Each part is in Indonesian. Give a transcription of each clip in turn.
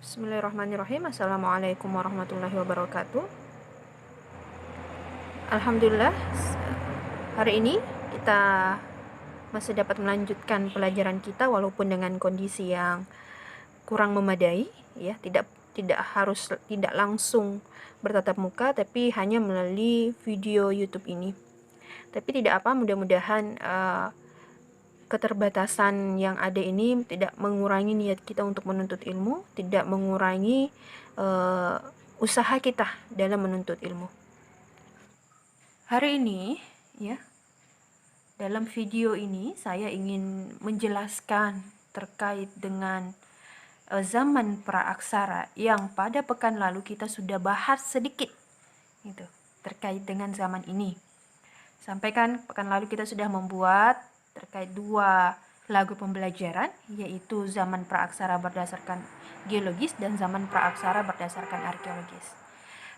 Bismillahirrahmanirrahim. Assalamualaikum warahmatullahi wabarakatuh. Alhamdulillah, hari ini kita masih dapat melanjutkan pelajaran kita walaupun dengan kondisi yang kurang memadai, ya. Tidak langsung bertatap muka, tapi hanya melalui video YouTube ini. Tapi tidak apa, mudah-mudahan keterbatasan yang ada ini tidak mengurangi niat kita untuk menuntut ilmu, tidak mengurangi usaha kita dalam menuntut ilmu. Hari ini, ya, dalam video ini saya ingin menjelaskan terkait dengan zaman praaksara yang pada pekan lalu kita sudah bahas sedikit, gitu, terkait dengan zaman ini. Sampaikan pekan lalu kita sudah membuat terkait 2 lagu pembelajaran, yaitu zaman praaksara berdasarkan geologis dan zaman praaksara berdasarkan arkeologis.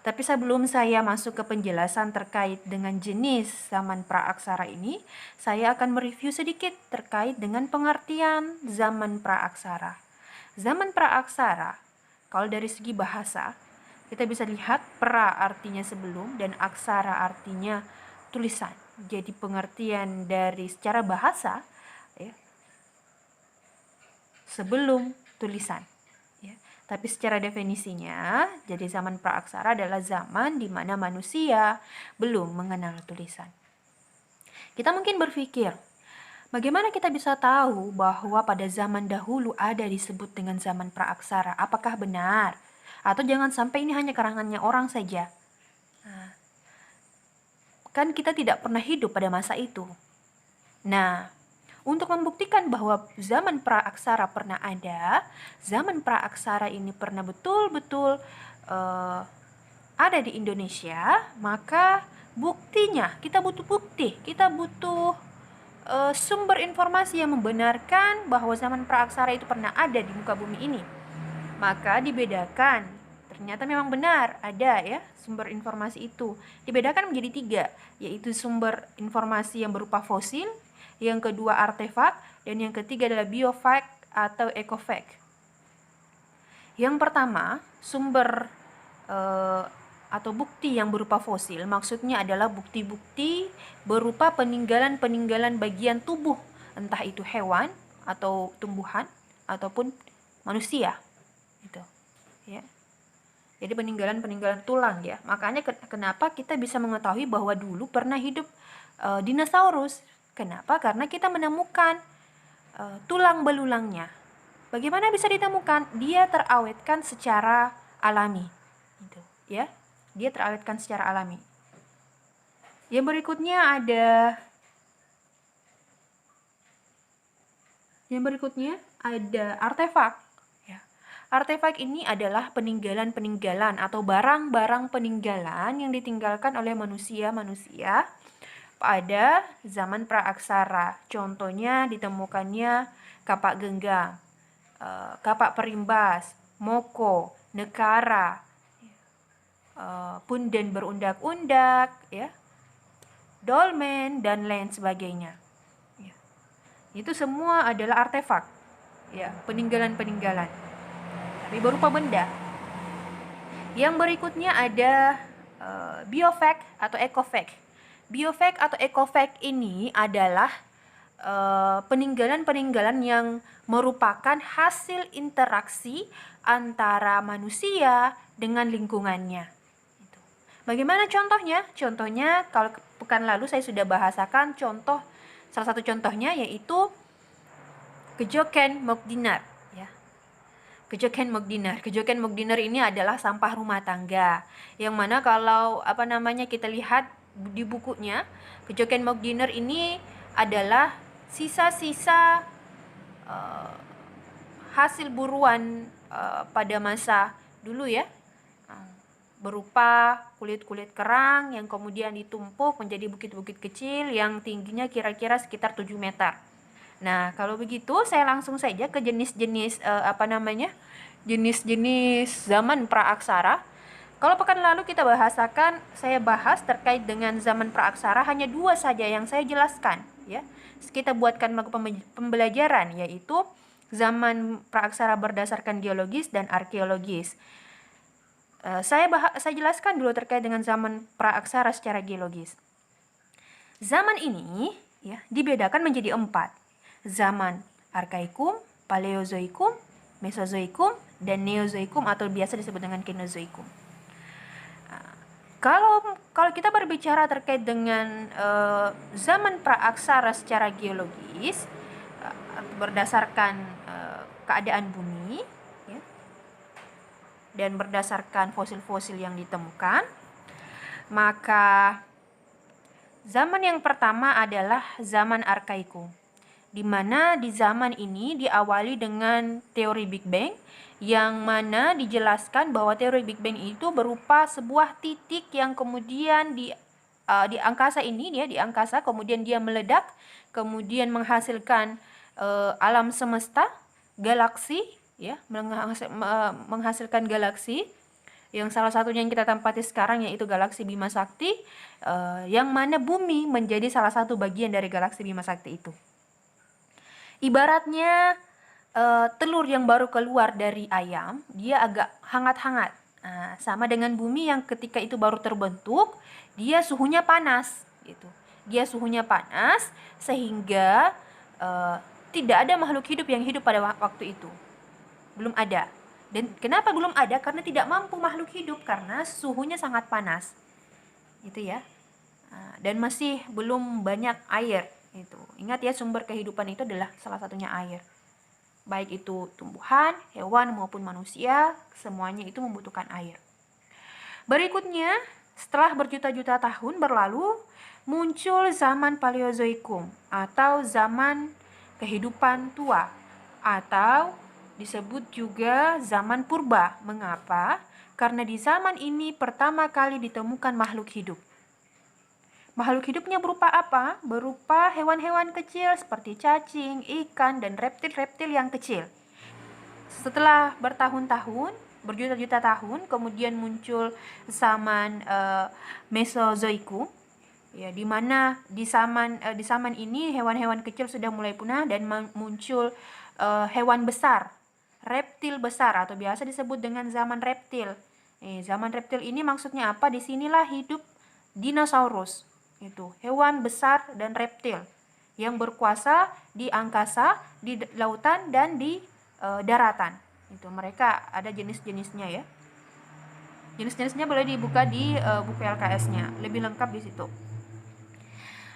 Tapi sebelum saya masuk ke penjelasan terkait dengan jenis zaman praaksara ini, saya akan mereview sedikit terkait dengan pengertian zaman praaksara. Zaman praaksara, kalau dari segi bahasa, kita bisa lihat pra artinya sebelum dan aksara artinya tulisan. Jadi pengertian dari secara bahasa, ya, sebelum tulisan, ya. Tapi secara definisinya, jadi zaman praaksara adalah zaman di mana manusia belum mengenal tulisan. Kita mungkin berpikir, bagaimana kita bisa tahu bahwa pada zaman dahulu ada disebut dengan zaman praaksara? Apakah benar? Atau jangan sampai ini hanya karangannya orang saja? Kan kita tidak pernah hidup pada masa itu. Nah, untuk membuktikan bahwa zaman praaksara pernah ada, zaman praaksara ini pernah betul-betul ada di Indonesia, maka buktinya, kita butuh bukti, kita butuh sumber informasi yang membenarkan bahwa zaman praaksara itu pernah ada di muka bumi ini. Maka dibedakan. Ternyata memang benar ada, ya, sumber informasi itu. Dibedakan menjadi 3, yaitu sumber informasi yang berupa fosil, yang kedua artefak, dan yang ketiga adalah biofact atau ecofact. Yang pertama, sumber atau bukti yang berupa fosil, maksudnya adalah bukti-bukti berupa peninggalan-peninggalan bagian tubuh, entah itu hewan atau tumbuhan ataupun manusia, gitu, ya. Jadi peninggalan-peninggalan tulang, ya. Makanya kenapa kita bisa mengetahui bahwa dulu pernah hidup dinosaurus. Kenapa? Karena kita menemukan tulang belulangnya. Bagaimana bisa ditemukan? Dia terawetkan secara alami, gitu, ya. Dia terawetkan secara alami. Yang berikutnya ada artefak. Artefak ini adalah peninggalan-peninggalan atau barang-barang peninggalan yang ditinggalkan oleh manusia-manusia pada zaman praaksara. Contohnya ditemukannya kapak genggam, kapak perimbas, moko, nekara, punden berundak-undak, ya, dolmen, dan lain sebagainya. Ya. Itu semua adalah artefak, ya, peninggalan-peninggalan. Tapi berupa benda. Yang berikutnya ada biofact atau ecofact. Biofact atau ecofact ini adalah peninggalan-peninggalan yang merupakan hasil interaksi antara manusia dengan lingkungannya. Bagaimana contohnya? Contohnya kalau pekan lalu saya sudah bahasakan salah satu contohnya yaitu Kejoken Mokdinar. Kejoken Mokdinar ini adalah sampah rumah tangga, yang mana kalau kita lihat di bukunya, Kejoken Mokdinar ini adalah sisa-sisa hasil buruan pada masa dulu, ya, berupa kulit-kulit kerang yang kemudian ditumpuk menjadi bukit-bukit kecil yang tingginya kira-kira sekitar 7 meter. Nah, kalau begitu saya langsung saja ke jenis-jenis jenis-jenis zaman praaksara. Kalau pekan lalu saya bahas terkait dengan zaman praaksara hanya 2 saja yang saya jelaskan, ya. Kita buatkan lagu pembelajaran, yaitu zaman praaksara berdasarkan geologis dan arkeologis. Saya jelaskan dulu terkait dengan zaman praaksara secara geologis. Zaman ini ya dibedakan menjadi 4. Zaman Arkaikum, Paleozoikum, Mesozoikum, dan Neozoikum atau biasa disebut dengan Kenozoikum. Kalau kita berbicara terkait dengan zaman praaksara secara geologis berdasarkan keadaan bumi ya, dan berdasarkan fosil-fosil yang ditemukan, maka zaman yang pertama adalah zaman Arkaikum, di mana di zaman ini diawali dengan teori Big Bang, yang mana dijelaskan bahwa teori Big Bang itu berupa sebuah titik yang kemudian di angkasa ini ya, di angkasa kemudian dia meledak, kemudian menghasilkan alam semesta, galaksi ya, menghasilkan galaksi yang salah satunya yang kita tempati sekarang yaitu galaksi Bima Sakti, yang mana bumi menjadi salah satu bagian dari galaksi Bima Sakti itu. Ibaratnya telur yang baru keluar dari ayam, dia agak hangat-hangat. Sama dengan bumi yang ketika itu baru terbentuk, dia suhunya panas gitu. Dia suhunya panas sehingga tidak ada makhluk hidup yang hidup pada waktu itu. Belum ada. Dan kenapa belum ada? Karena tidak mampu makhluk hidup karena suhunya sangat panas. Itu ya. Dan masih belum banyak air itu. Ingat ya, sumber kehidupan itu adalah salah satunya air. Baik itu tumbuhan, hewan maupun manusia, semuanya itu membutuhkan air. Berikutnya, setelah berjuta-juta tahun berlalu, muncul zaman Paleozoikum atau zaman kehidupan tua atau disebut juga zaman purba. Mengapa? Karena di zaman ini pertama kali ditemukan makhluk hidup. Makhluk hidupnya berupa apa? Berupa hewan-hewan kecil seperti cacing, ikan, dan reptil-reptil yang kecil. Setelah bertahun-tahun, berjuta-juta tahun, kemudian muncul zaman Mesozoikum, ya, di mana di zaman ini hewan-hewan kecil sudah mulai punah dan muncul hewan besar, reptil besar atau biasa disebut dengan zaman reptil. Zaman reptil ini maksudnya apa? Disinilah hidup dinosaurus, itu hewan besar dan reptil yang berkuasa di angkasa, di lautan dan di daratan. Itu mereka ada jenis-jenisnya ya. Jenis-jenisnya boleh dibuka di buku LKS-nya, lebih lengkap di situ.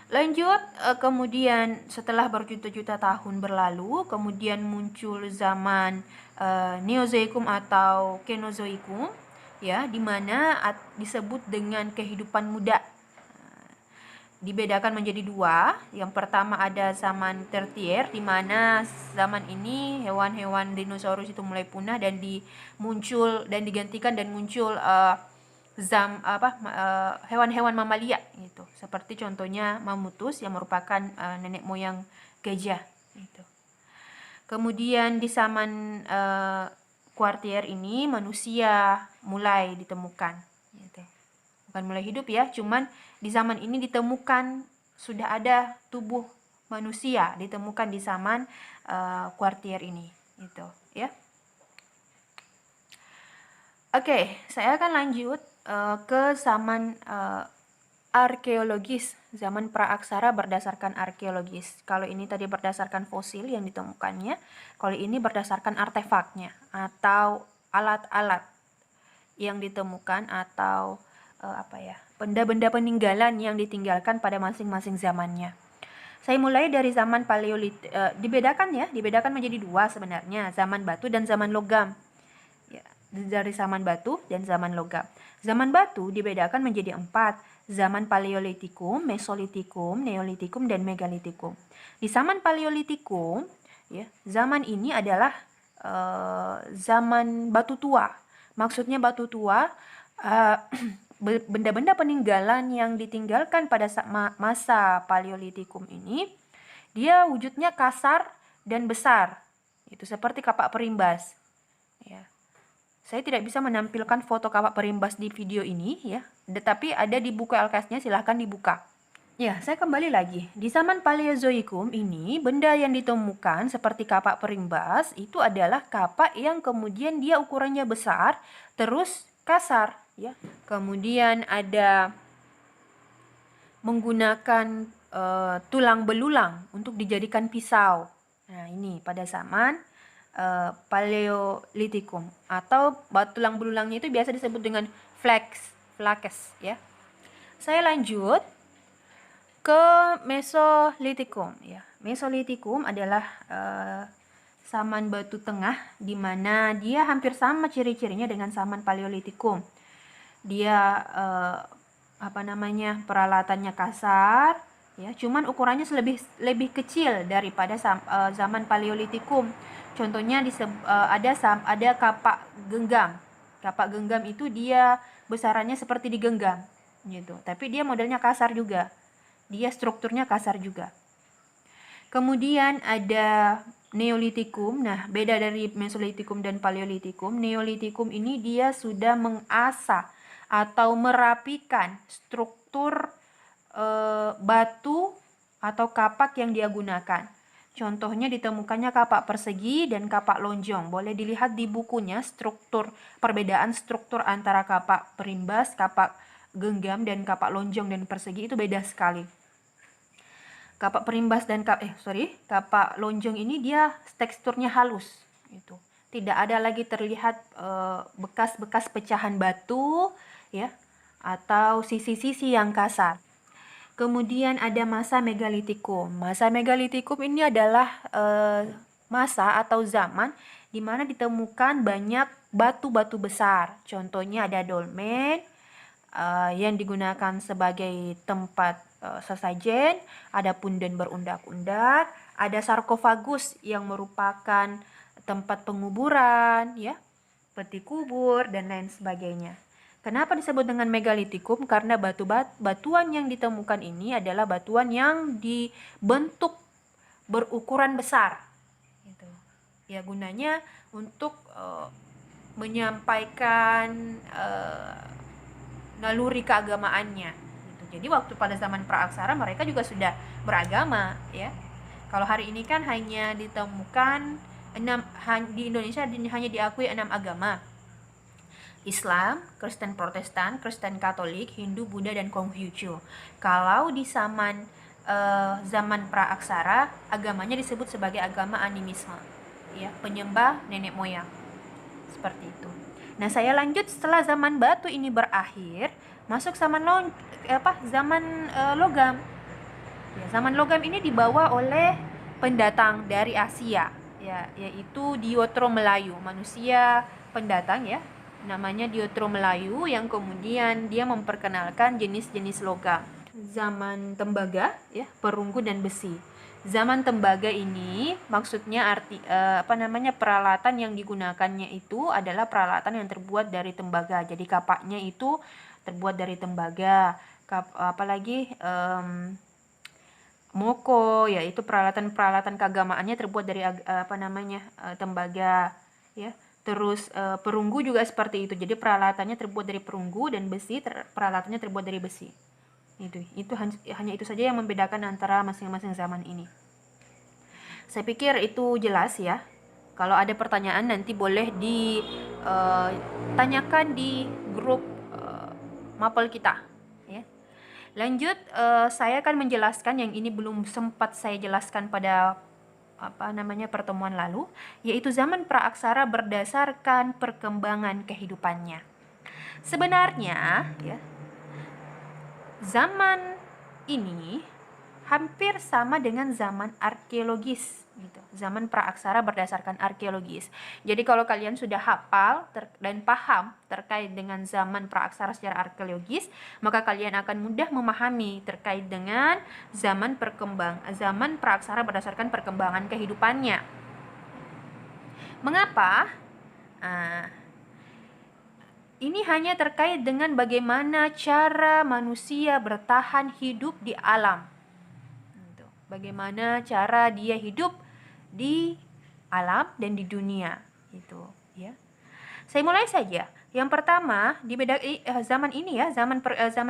Lanjut, kemudian setelah berjuta-juta tahun berlalu, kemudian muncul zaman Neozoikum atau Kenozoikum, ya, di mana disebut dengan kehidupan muda. Dibedakan menjadi 2. Yang pertama ada zaman Tertier, di mana zaman ini hewan-hewan dinosaurus itu mulai punah dan digantikan dan muncul hewan-hewan mamalia gitu. Seperti contohnya Mammutus yang merupakan nenek moyang gajah gitu. Kemudian di zaman Quartier ini manusia mulai ditemukan gitu. Bukan mulai hidup ya, cuman di zaman ini ditemukan sudah ada tubuh manusia ditemukan di zaman Quartier ini gitu ya. Oke, saya akan lanjut ke zaman arkeologis, zaman praaksara berdasarkan arkeologis. Kalau ini tadi berdasarkan fosil yang ditemukannya, kalau ini berdasarkan artefaknya atau alat-alat yang ditemukan atau benda-benda peninggalan yang ditinggalkan pada masing-masing zamannya. Saya mulai dari zaman Paleolitik, dibedakan menjadi 2 sebenarnya, zaman batu dan zaman logam. Ya, dari zaman batu dan zaman logam. Zaman batu dibedakan menjadi 4, zaman Paleolitikum, Mesolitikum, Neolitikum, dan Megalitikum. Di zaman Paleolitikum, ya, zaman ini adalah zaman batu tua. Maksudnya batu tua, benda-benda peninggalan yang ditinggalkan pada masa Paleolitikum ini, dia wujudnya kasar dan besar. Itu seperti kapak perimbas. Ya. Saya tidak bisa menampilkan foto kapak perimbas di video ini ya, tetapi ada di buku LKS-nya, silahkan dibuka. Ya, saya kembali lagi. Di zaman Paleozoikum ini, benda yang ditemukan seperti kapak perimbas itu adalah kapak yang kemudian dia ukurannya besar, terus kasar, ya. Kemudian ada menggunakan tulang belulang untuk dijadikan pisau. Nah, ini pada zaman Paleolitikum, atau tulang belulangnya itu biasa disebut dengan flakes, ya. Saya lanjut ke Mesolitikum, ya. Mesolitikum adalah zaman batu tengah di mana dia hampir sama ciri-cirinya dengan zaman Paleolitikum. Dia peralatannya kasar, ya, cuman ukurannya lebih kecil daripada zaman Paleolitikum. Contohnya ada kapak genggam. Kapak genggam itu dia besarannya seperti digenggam gitu. Tapi dia modelnya kasar juga. Dia strukturnya kasar juga. Kemudian ada Neolitikum. Nah, beda dari Mesolitikum dan Paleolitikum. Neolitikum ini dia sudah mengasah atau merapikan struktur batu atau kapak yang dia gunakan. Contohnya ditemukannya kapak persegi dan kapak lonjong. Boleh dilihat di bukunya perbedaan struktur antara kapak perimbas, kapak genggam, dan kapak lonjong dan persegi itu beda sekali. Kapak perimbas dan kapak lonjong ini dia teksturnya halus gitu. Tidak ada lagi terlihat bekas-bekas pecahan batu, ya, atau sisi-sisi yang kasar. Kemudian ada masa megalitikum. Masa megalitikum ini adalah masa atau zaman di mana ditemukan banyak batu-batu besar. Contohnya ada dolmen yang digunakan sebagai tempat sesajen, ada punden berundak-undak, ada sarkofagus yang merupakan tempat penguburan, ya, peti kubur dan lain sebagainya. Kenapa disebut dengan megalitikum? Karena batuan yang ditemukan ini adalah batuan yang dibentuk berukuran besar. Gitu. Ya, gunanya untuk menyampaikan naluri keagamaannya. Gitu. Jadi waktu pada zaman praaksara mereka juga sudah beragama, ya. Kalau hari ini kan hanya ditemukan di Indonesia hanya diakui 6 agama. Islam, Kristen Protestan, Kristen Katolik, Hindu, Buddha, dan Konghucu. Kalau di zaman praaksara, agamanya disebut sebagai agama animisme, ya, penyembah nenek moyang. Seperti itu. Nah, saya lanjut setelah zaman batu ini berakhir, masuk zaman logam. Ya, zaman logam ini dibawa oleh pendatang dari Asia, ya, yaitu Diotro Melayu, manusia pendatang, ya, namanya Diotro Melayu, yang kemudian dia memperkenalkan jenis-jenis logam. Zaman tembaga, ya, perunggu dan besi. Zaman tembaga ini maksudnya peralatan yang digunakannya itu adalah peralatan yang terbuat dari tembaga. Jadi kapaknya itu terbuat dari tembaga. Apalagi moko, yaitu peralatan keagamaannya terbuat dari tembaga, ya. Terus perunggu juga seperti itu. Jadi peralatannya terbuat dari perunggu, dan besi peralatannya terbuat dari besi. Itu hanya itu saja yang membedakan antara masing-masing zaman ini. Saya pikir itu jelas, ya. Kalau ada pertanyaan nanti boleh ditanyakan di grup mapel kita, ya. Lanjut, saya akan menjelaskan yang ini belum sempat saya jelaskan pada pertemuan lalu, yaitu zaman praaksara berdasarkan perkembangan kehidupannya. Sebenarnya, ya, zaman ini hampir sama dengan zaman arkeologis, gitu. Zaman praaksara berdasarkan arkeologis. Jadi kalau kalian sudah hafal dan paham terkait dengan zaman praaksara secara arkeologis, maka kalian akan mudah memahami terkait dengan zaman praaksara berdasarkan perkembangan kehidupannya. Mengapa? Ini hanya terkait dengan bagaimana cara manusia bertahan hidup di alam. Bagaimana cara dia hidup di alam dan di dunia, gitu, ya. Saya mulai saja. Yang pertama, zaman ini ya, zaman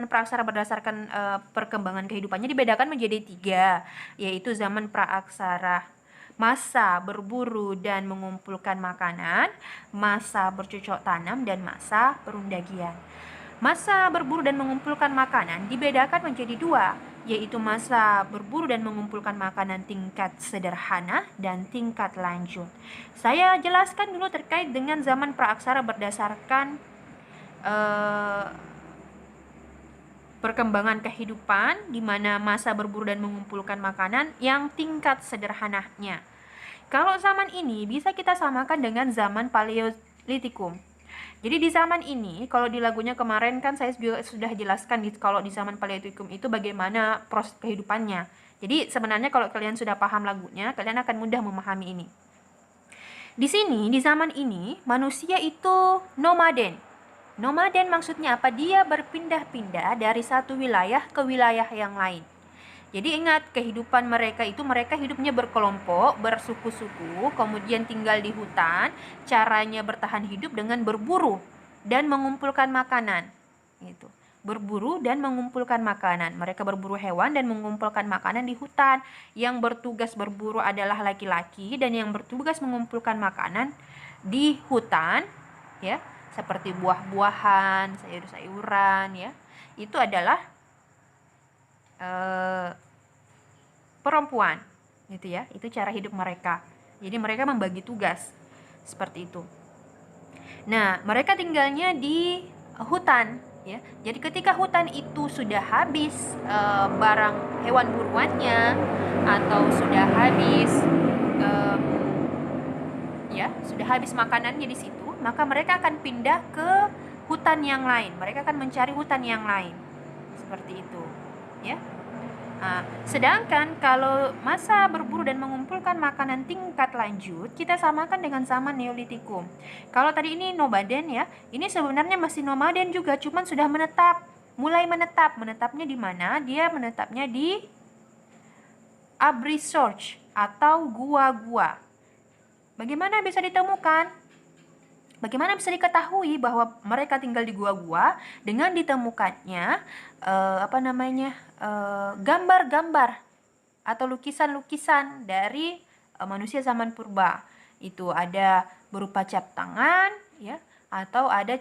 praaksara berdasarkan perkembangan kehidupannya dibedakan menjadi 3, yaitu zaman praaksara masa berburu dan mengumpulkan makanan, masa bercocok tanam, dan masa perundagian. Masa berburu dan mengumpulkan makanan dibedakan menjadi 2, yaitu masa berburu dan mengumpulkan makanan tingkat sederhana dan tingkat lanjut. Saya jelaskan dulu terkait dengan zaman praaksara berdasarkan perkembangan kehidupan, di mana masa berburu dan mengumpulkan makanan yang tingkat sederhananya. Kalau zaman ini bisa kita samakan dengan zaman Paleolitikum. Jadi di zaman ini, kalau di lagunya kemarin kan saya juga sudah jelaskan kalau di zaman Paleolitikum itu bagaimana proses kehidupannya. Jadi sebenarnya kalau kalian sudah paham lagunya, kalian akan mudah memahami ini. Di sini, di zaman ini, manusia itu nomaden. Nomaden maksudnya apa? Dia berpindah-pindah dari satu wilayah ke wilayah yang lain. Jadi ingat, kehidupan mereka itu mereka hidupnya berkelompok, bersuku-suku, kemudian tinggal di hutan. Caranya bertahan hidup dengan berburu dan mengumpulkan makanan. Gitu. Berburu dan mengumpulkan makanan. Mereka berburu hewan dan mengumpulkan makanan di hutan. Yang bertugas berburu adalah laki-laki dan yang bertugas mengumpulkan makanan di hutan, ya, seperti buah-buahan, sayur-sayuran, ya. Itu adalah perempuan, gitu ya. Itu cara hidup mereka. Jadi mereka membagi tugas seperti itu. Nah, mereka tinggalnya di hutan, ya. Jadi ketika hutan itu sudah habis barang hewan buruannya atau sudah habis sudah habis makanannya di situ, maka mereka akan pindah ke hutan yang lain. Mereka akan mencari hutan yang lain. Seperti itu, ya. Nah, sedangkan kalau masa berburu dan mengumpulkan makanan tingkat lanjut, kita samakan dengan zaman Neolitikum. Kalau tadi ini nomaden ya, ini sebenarnya masih nomaden juga, cuman sudah menetap, mulai menetap. Menetapnya di mana? Dia menetapnya di Abrisorch atau gua-gua. Bagaimana bisa ditemukan? Bagaimana bisa diketahui bahwa mereka tinggal di gua-gua? Dengan ditemukannya gambar-gambar atau lukisan-lukisan dari manusia zaman purba. Itu ada berupa cap tangan, ya, atau ada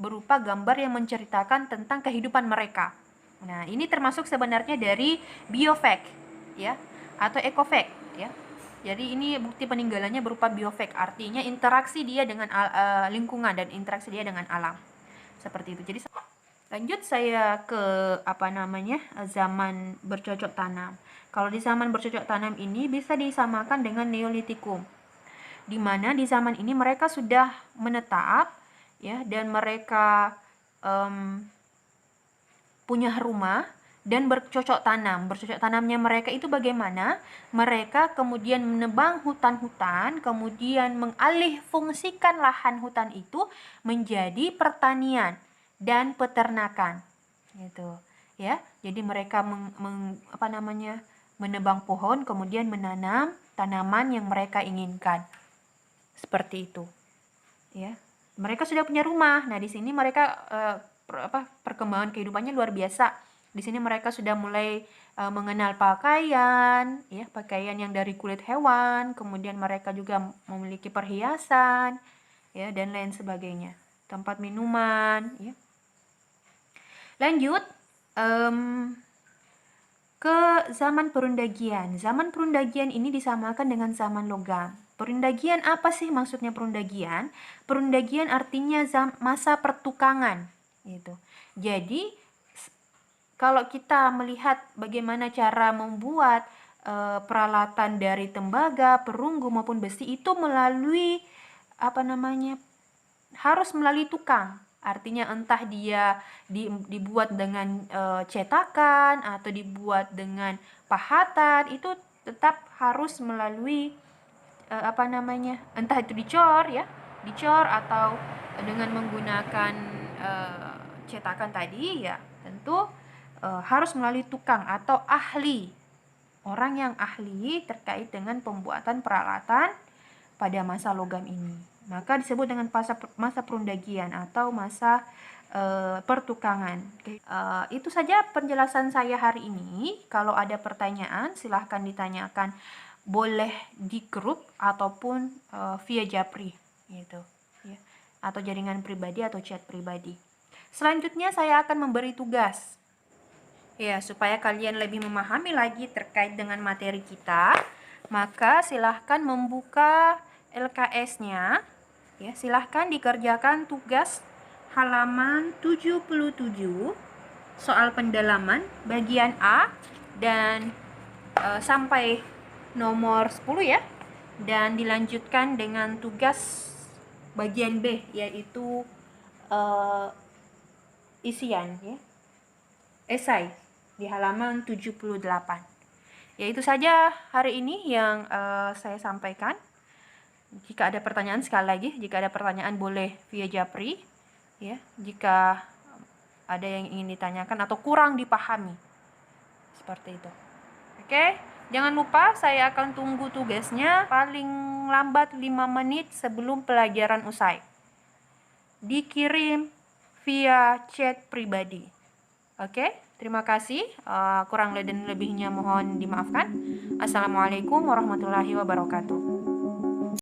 berupa gambar yang menceritakan tentang kehidupan mereka. Nah, ini termasuk sebenarnya dari biofact, ya, atau ecofact, ya. Jadi ini bukti peninggalannya berupa biofact, artinya interaksi dia dengan lingkungan dan interaksi dia dengan alam. Seperti itu. Jadi lanjut saya ke zaman bercocok tanam. Kalau di zaman bercocok tanam ini bisa disamakan dengan Neolitikum. Di mana di zaman ini mereka sudah menetap, ya, dan mereka punya rumah dan bercocok tanam. Bercocok tanamnya mereka itu bagaimana? Mereka kemudian menebang hutan-hutan, kemudian mengalih fungsikan lahan hutan itu menjadi pertanian dan peternakan. Gitu, ya. Jadi mereka menebang pohon kemudian menanam tanaman yang mereka inginkan. Seperti itu. Ya. Mereka sudah punya rumah. Nah, di sini mereka perkembangan kehidupannya luar biasa. Di sini mereka sudah mulai mengenal pakaian, ya, pakaian yang dari kulit hewan, kemudian mereka juga memiliki perhiasan, ya, dan lain sebagainya. Tempat minuman, ya. Lanjut ke zaman perundagian. Zaman perundagian ini disamakan dengan zaman logam. Perundagian apa sih maksudnya perundagian? Perundagian artinya masa pertukangan, gitu. Jadi kalau kita melihat bagaimana cara membuat peralatan dari tembaga, perunggu maupun besi itu melalui harus melalui tukang. Artinya entah dia dibuat dengan cetakan atau dibuat dengan pahatan, itu tetap harus melalui entah itu dicor atau dengan menggunakan cetakan tadi, ya, tentu harus melalui tukang atau ahli, orang yang ahli terkait dengan pembuatan peralatan pada masa logam ini. Maka disebut dengan masa perundagian atau masa pertukangan. Itu saja penjelasan saya hari ini. Kalau ada pertanyaan silahkan ditanyakan, boleh di grup ataupun via Japri gitu ya, atau jaringan pribadi atau chat pribadi. Selanjutnya saya akan memberi tugas ya, supaya kalian lebih memahami lagi terkait dengan materi kita. Maka silahkan membuka LKS-nya ya, silahkan dikerjakan tugas halaman 77 soal pendalaman bagian A dan sampai nomor 10 ya, dan dilanjutkan dengan tugas bagian B yaitu isian ya, esai di halaman 78. Ya, itu saja hari ini yang saya sampaikan. Jika ada pertanyaan, sekali lagi, jika ada pertanyaan boleh via Japri ya, jika ada yang ingin ditanyakan atau kurang dipahami seperti itu. Oke, jangan lupa saya akan tunggu tugasnya paling lambat 5 menit sebelum pelajaran usai. Dikirim via chat pribadi. Oke, terima kasih. Kurang dan lebihnya mohon dimaafkan. Assalamualaikum warahmatullahi wabarakatuh.